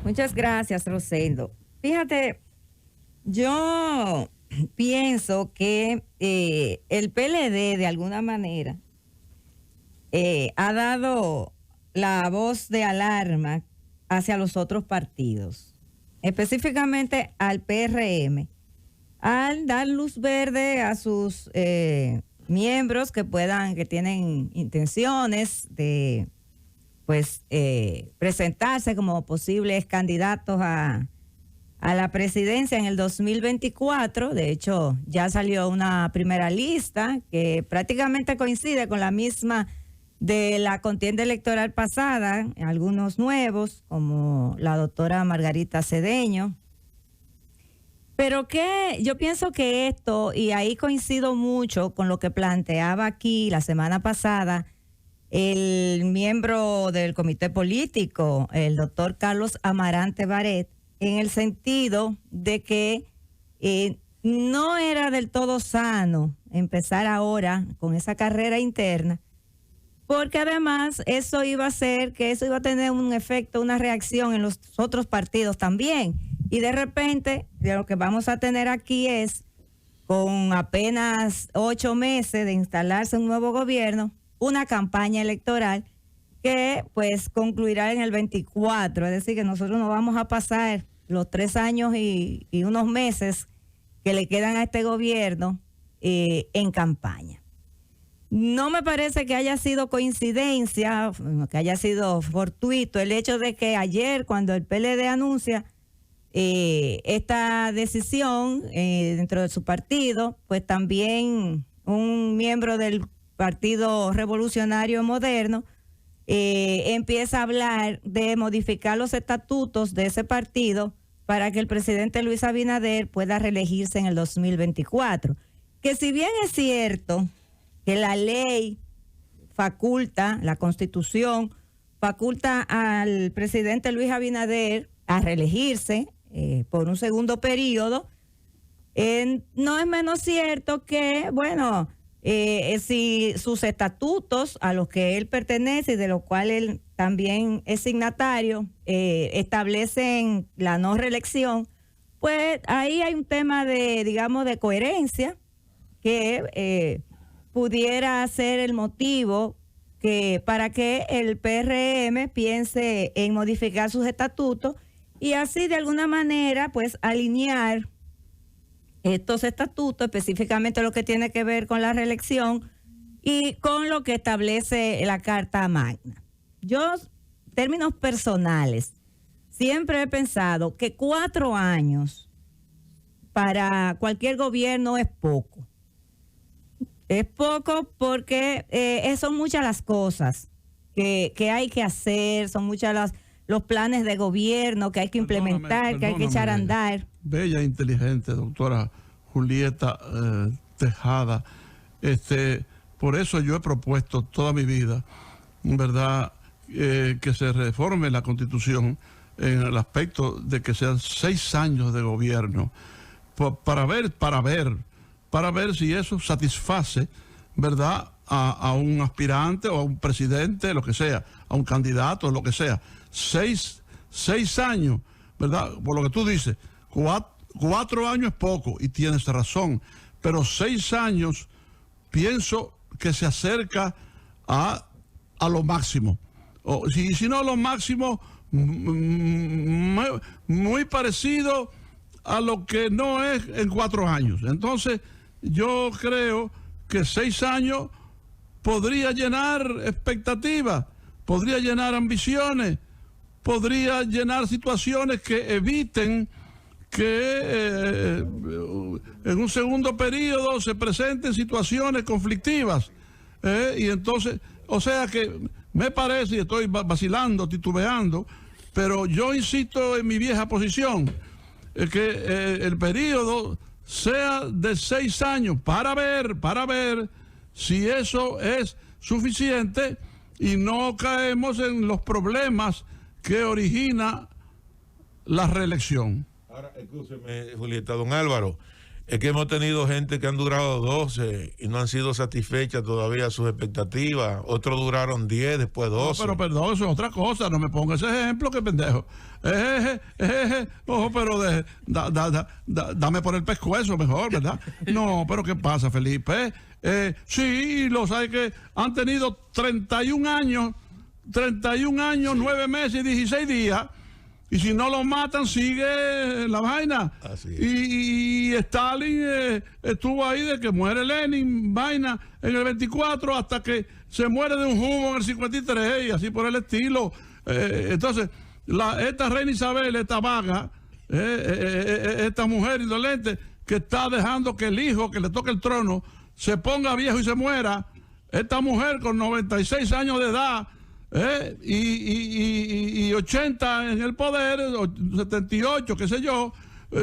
Muchas gracias, Rosendo. Fíjate, yo pienso que el PLD de alguna manera ha dado la voz de alarma hacia los otros partidos, específicamente al PRM, al dar luz verde a sus miembros que tienen intenciones de presentarse como posibles candidatos a la presidencia en el 2024. De hecho, ya salió una primera lista que prácticamente coincide con la misma de la contienda electoral pasada, algunos nuevos, como la doctora Margarita Cedeño. Pero que yo pienso que esto, y ahí coincido mucho con lo que planteaba aquí la semana pasada el miembro del comité político, el doctor Carlos Amarante Baret, en el sentido de que no era del todo sano empezar ahora con esa carrera interna, porque además eso iba a tener un efecto, una reacción en los otros partidos también. Y de repente, lo que vamos a tener aquí es, con apenas 8 meses de instalarse un nuevo gobierno, una campaña electoral que pues concluirá en el 24. Es decir, que nosotros no vamos a pasar los 3 años y unos meses que le quedan a este gobierno en campaña. No me parece que haya sido coincidencia, que haya sido fortuito el hecho de que ayer, cuando el PLD anuncia esta decisión dentro de su partido, pues también un miembro del Partido Revolucionario Moderno empieza a hablar de modificar los estatutos de ese partido para que el presidente Luis Abinader pueda reelegirse en el 2024. Que si bien es cierto que la ley faculta, la Constitución faculta al presidente Luis Abinader a reelegirse por un segundo periodo, no es menos cierto que, bueno, si sus estatutos a los que él pertenece y de los cuales él también es signatario establecen la no reelección, pues ahí hay un tema de coherencia que pudiera ser el motivo para que el PRM piense en modificar sus estatutos y así de alguna manera pues alinear estos estatutos, específicamente lo que tiene que ver con la reelección y con lo que establece la Carta Magna. Yo, en términos personales, siempre he pensado que 4 años para cualquier gobierno es poco. Es poco porque son muchas las cosas que hay que hacer, son muchas los planes de gobierno que hay que implementar, que hay que echar a andar. Bella e inteligente, doctora Julieta Tejada. Por eso yo he propuesto toda mi vida, ¿verdad?, que se reforme la Constitución en el aspecto de que sean 6 años de gobierno, para ver si eso satisface, ¿verdad?, a un aspirante o a un presidente, lo que sea, a un candidato, lo que sea. 6 años, ¿verdad? Por lo que tú dices, 4 años es poco, y tienes razón, pero 6 años pienso que se acerca a lo máximo. O si no a lo máximo, muy parecido a lo que no es en 4 años. Entonces, yo creo que 6 años podría llenar expectativas, podría llenar ambiciones, podría llenar situaciones que eviten que en un segundo periodo se presenten situaciones conflictivas. Y entonces, o sea que me parece, y estoy vacilando, titubeando, pero yo insisto en mi vieja posición, que el periodo sea de 6 años para ver si eso es suficiente y no caemos en los problemas que origina la reelección. Ahora, escúcheme, Julieta, don Álvaro, Es que hemos tenido gente que han durado 12 y no han sido satisfechas todavía sus expectativas. Otros duraron 10, después 12. No, pero perdón, eso es otra cosa. No me ponga ese ejemplo, que pendejo. Ojo, pero dame por el pescuezo mejor, ¿verdad? No, pero ¿qué pasa, Felipe? Sí, los hay que han tenido 31 años, 9 meses y 16 días. Y si no lo matan, sigue la vaina. Y Stalin estuvo ahí de que muere Lenin, vaina, en el 24, hasta que se muere de un jugo en el 53, y así por el estilo. Entonces, esta reina Isabel, esta vaga, esta mujer indolente, que está dejando que el hijo que le toque el trono se ponga viejo y se muera, esta mujer con 96 años de edad, y 80 en el poder, 78, qué sé yo,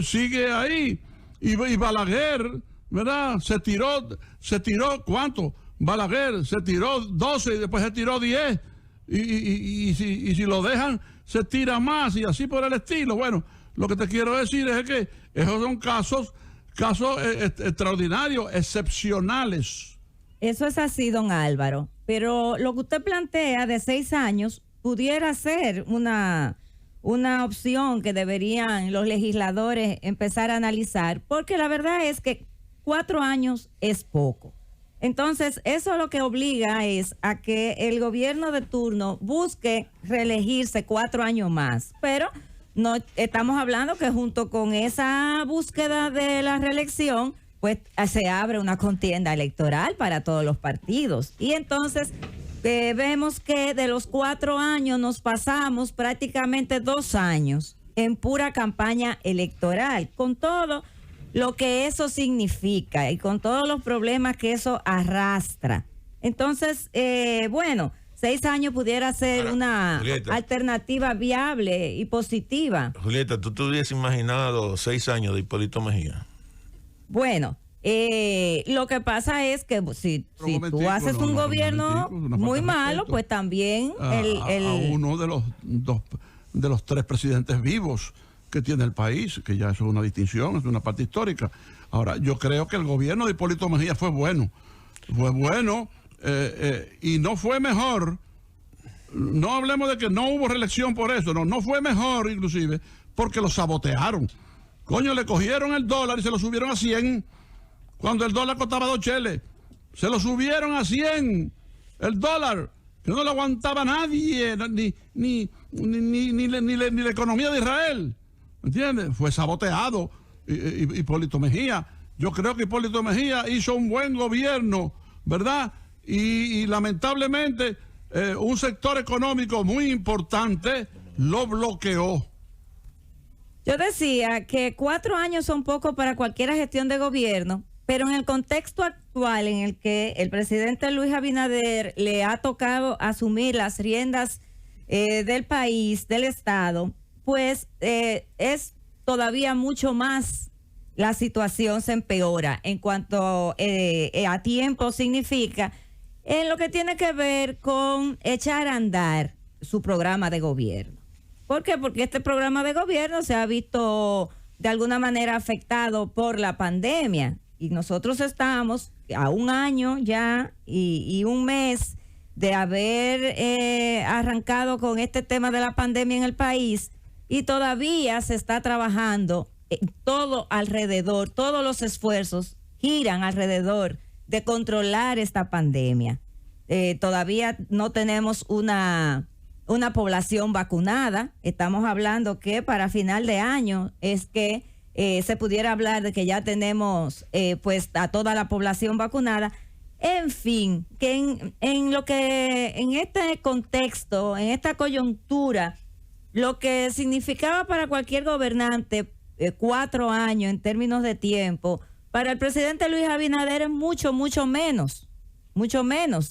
sigue ahí. Y Balaguer, ¿verdad? Se tiró, ¿cuánto? Balaguer se tiró 12 y después se tiró 10. Y si lo dejan, se tira más, y así por el estilo. Bueno, lo que te quiero decir es que esos son casos extraordinarios, excepcionales. Eso es así, don Álvaro. Pero lo que usted plantea de 6 años pudiera ser una opción que deberían los legisladores empezar a analizar, porque la verdad es que 4 años es poco. Entonces, eso lo que obliga es a que el gobierno de turno busque reelegirse 4 años más. Pero no estamos hablando que junto con esa búsqueda de la reelección, pues se abre una contienda electoral para todos los partidos. Y entonces vemos que de los 4 años nos pasamos prácticamente 2 años en pura campaña electoral, con todo lo que eso significa y con todos los problemas que eso arrastra. Entonces, bueno, 6 años pudiera ser una Julieta, alternativa viable y positiva. Julieta, ¿tú te hubieras imaginado 6 años de Hipólito Mejía? Bueno, lo que pasa es que si tú haces un gobierno muy malo, pues también a uno de los 3 presidentes vivos que tiene el país, que ya eso es una distinción, es una parte histórica. Ahora, yo creo que el gobierno de Hipólito Mejía fue bueno, y no fue mejor. No hablemos de que no hubo reelección por eso, no fue mejor, inclusive porque lo sabotearon. Coño, le cogieron el dólar y se lo subieron a 100 cuando el dólar costaba 2 cheles. Se lo subieron a 100 el dólar, que no lo aguantaba nadie, ni la economía de Israel. ¿Entiendes? Fue saboteado Hipólito Mejía. Yo creo que Hipólito Mejía hizo un buen gobierno, ¿verdad? Y lamentablemente un sector económico muy importante lo bloqueó. Yo decía que 4 años son poco para cualquier gestión de gobierno, pero en el contexto actual en el que el presidente Luis Abinader le ha tocado asumir las riendas del país, del Estado, pues es todavía mucho más, la situación se empeora en cuanto a tiempo significa en lo que tiene que ver con echar a andar su programa de gobierno. ¿Por qué? Porque este programa de gobierno se ha visto de alguna manera afectado por la pandemia y nosotros estamos a 1 año ya y 1 mes de haber arrancado con este tema de la pandemia en el país y todavía se está trabajando todo alrededor, todos los esfuerzos giran alrededor de controlar esta pandemia. Todavía no tenemos una población vacunada. Estamos hablando que para final de año es que se pudiera hablar de que ya tenemos pues a toda la población vacunada. En fin, que en este contexto, en esta coyuntura, lo que significaba para cualquier gobernante 4 años en términos de tiempo, para el presidente Luis Abinader es mucho menos,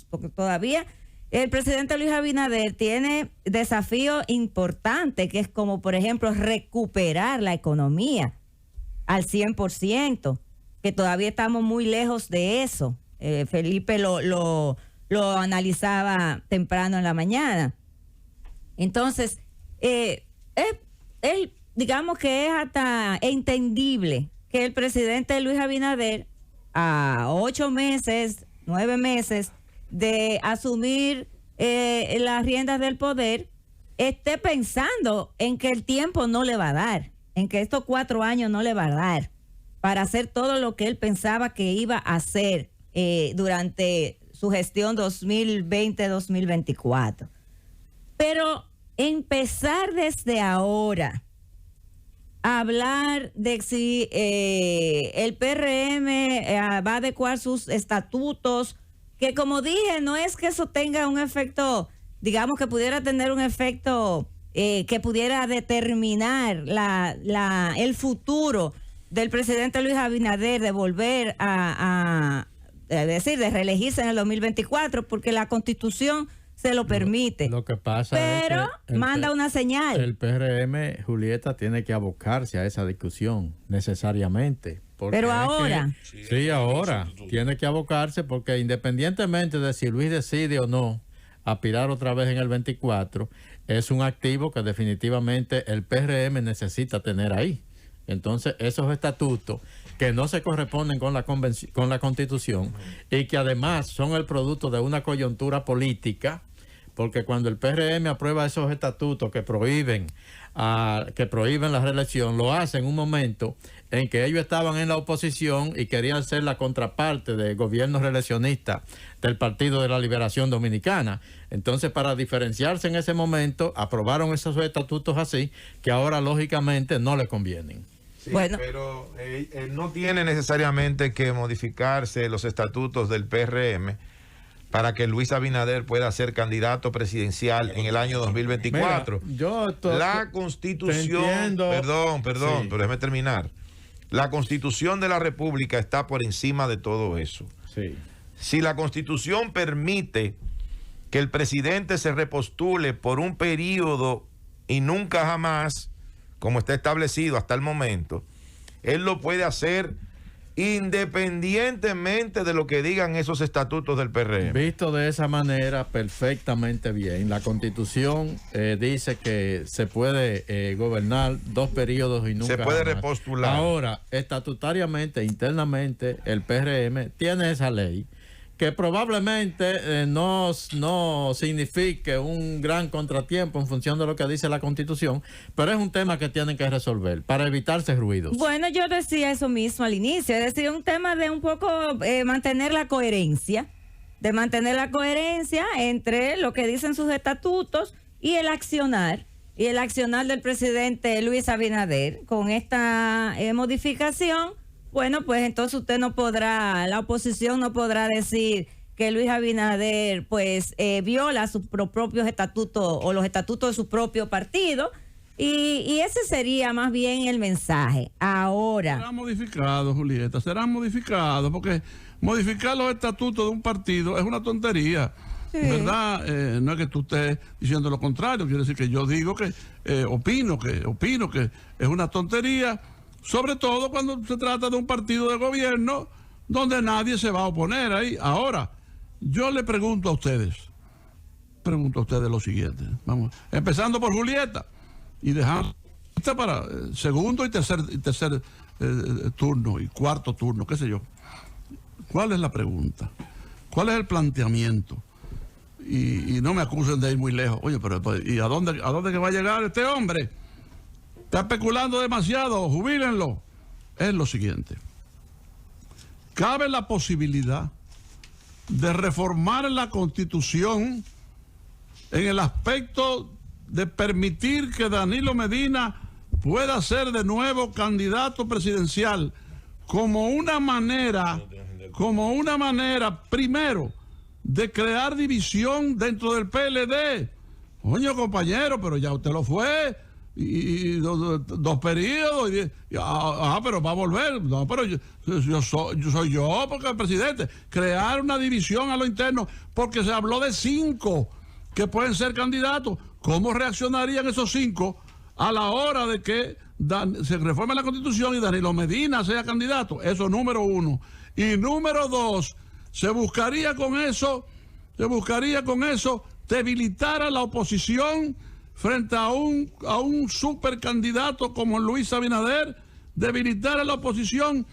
porque todavía el presidente Luis Abinader tiene desafíos importantes, que es como, por ejemplo, recuperar la economía al 100%, que todavía estamos muy lejos de eso. Felipe lo analizaba temprano en la mañana. Entonces, digamos que es hasta entendible que el presidente Luis Abinader, a 8 meses, 9 meses de asumir las riendas del poder, esté pensando en que el tiempo no le va a dar, en que estos 4 años no le va a dar para hacer todo lo que él pensaba que iba a hacer durante su gestión 2020-2024. Pero empezar desde ahora a hablar de si el PRM va a adecuar sus estatutos, que como dije, no es que eso tenga un efecto, digamos que pudiera tener un efecto que pudiera determinar el futuro del presidente Luis Abinader de volver de reelegirse en el 2024, porque la Constitución se lo permite. Lo que pasa pero es que manda una señal. El PRM, Julieta, tiene que abocarse a esa discusión necesariamente. Pero ahora. Sí, ahora. Tiene que abocarse porque independientemente de si Luis decide o no aspirar otra vez en el 24, es un activo que definitivamente el PRM necesita tener ahí. Entonces, esos estatutos que no se corresponden con la Constitución y que además son el producto de una coyuntura política, porque cuando el PRM aprueba esos estatutos que prohíben la reelección, lo hace en un momento en que ellos estaban en la oposición y querían ser la contraparte del gobierno reeleccionista del Partido de la Liberación Dominicana. Entonces, para diferenciarse en ese momento, aprobaron esos estatutos así, que ahora lógicamente no le convienen. Sí, bueno, pero no tiene necesariamente que modificarse los estatutos del PRM para que Luis Abinader pueda ser candidato presidencial en el año 2024. Mira, la Constitución, perdón, sí, pero déjeme terminar. La Constitución de la República está por encima de todo eso. Sí. Si la Constitución permite que el presidente se repostule por un periodo y nunca jamás, como está establecido hasta el momento, él lo puede hacer independientemente de lo que digan esos estatutos del PRM. Visto de esa manera, perfectamente bien. La Constitución dice que se puede gobernar 2 periodos y nunca se puede jamás repostular. Ahora, estatutariamente, internamente, el PRM tiene esa ley que probablemente no signifique un gran contratiempo en función de lo que dice la Constitución, pero es un tema que tienen que resolver para evitarse ruidos. Bueno, yo decía eso mismo al inicio, es decir, un tema de un poco mantener la coherencia, entre lo que dicen sus estatutos y el accionar del presidente Luis Abinader. Con esta modificación, bueno, pues entonces la oposición no podrá decir que Luis Abinader pues viola sus propios estatutos o los estatutos de su propio partido, y ese sería más bien el mensaje. Ahora será modificado, Julieta, porque modificar los estatutos de un partido es una tontería. Sí. ¿Verdad? No es que tú estés diciendo lo contrario, quiere decir que yo digo que opino que es una tontería. Sobre todo cuando se trata de un partido de gobierno donde nadie se va a oponer ahí. Ahora, yo le pregunto a ustedes lo siguiente. Vamos, empezando por Julieta y dejando para segundo y tercer turno y cuarto turno, qué sé yo. ¿Cuál es la pregunta? ¿Cuál es el planteamiento? Y no me acusen de ir muy lejos. Oye, pero ¿y a dónde que va a llegar este hombre? Está especulando demasiado, jubílenlo. Es lo siguiente. Cabe la posibilidad de reformar la Constitución en el aspecto de permitir que Danilo Medina pueda ser de nuevo candidato presidencial como una manera, primero, de crear división dentro del PLD. Oye, compañero, pero ya usted lo fue. Y 2 periodos, pero va a volver. No, pero yo soy yo, porque el presidente. Crear una división a lo interno, porque se habló de 5 que pueden ser candidatos. ¿Cómo reaccionarían esos 5 a la hora de que se reforme la Constitución y Danilo Medina sea candidato? Eso número 1. Y número 2, se buscaría con eso debilitar a la oposición frente a un supercandidato como Luis Abinader, debilitar a la oposición,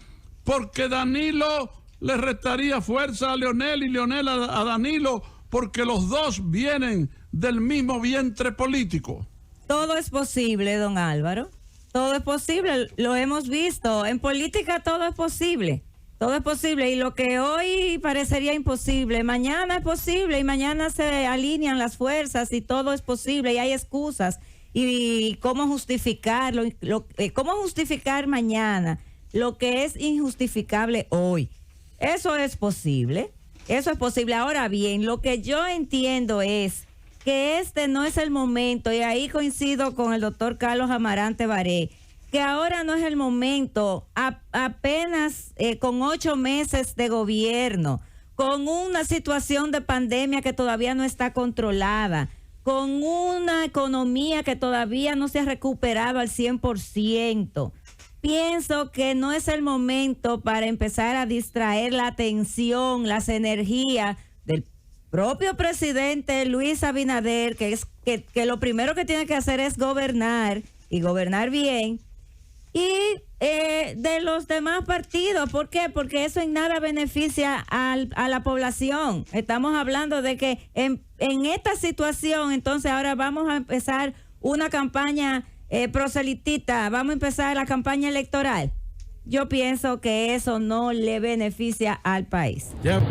porque Danilo le restaría fuerza a Leonel y Leonel a Danilo, porque los dos vienen del mismo vientre político. Todo es posible, don Álvaro. Todo es posible, lo hemos visto. En política todo es posible. Todo es posible. Y lo que hoy parecería imposible, mañana es posible. Y mañana se alinean las fuerzas y todo es posible. Y hay excusas. Y cómo justificarlo, cómo justificar mañana lo que es injustificable hoy. Eso es posible. Eso es posible. Ahora bien, lo que yo entiendo es que este no es el momento, y ahí coincido con el doctor Carlos Amarante Baré, que ahora no es el momento, apenas con 8 meses de gobierno, con una situación de pandemia que todavía no está controlada, con una economía que todavía no se ha recuperado al 100%. Pienso que no es el momento para empezar a distraer la atención, las energías del propio presidente Luis Abinader, que lo primero que tiene que hacer es gobernar y gobernar bien, y de los demás partidos. ¿Por qué? Porque eso en nada beneficia a la población. Estamos hablando de que en esta situación, entonces ahora vamos a empezar una campaña proselitista, vamos a empezar la campaña electoral. Yo pienso que eso no le beneficia al país. Yeah.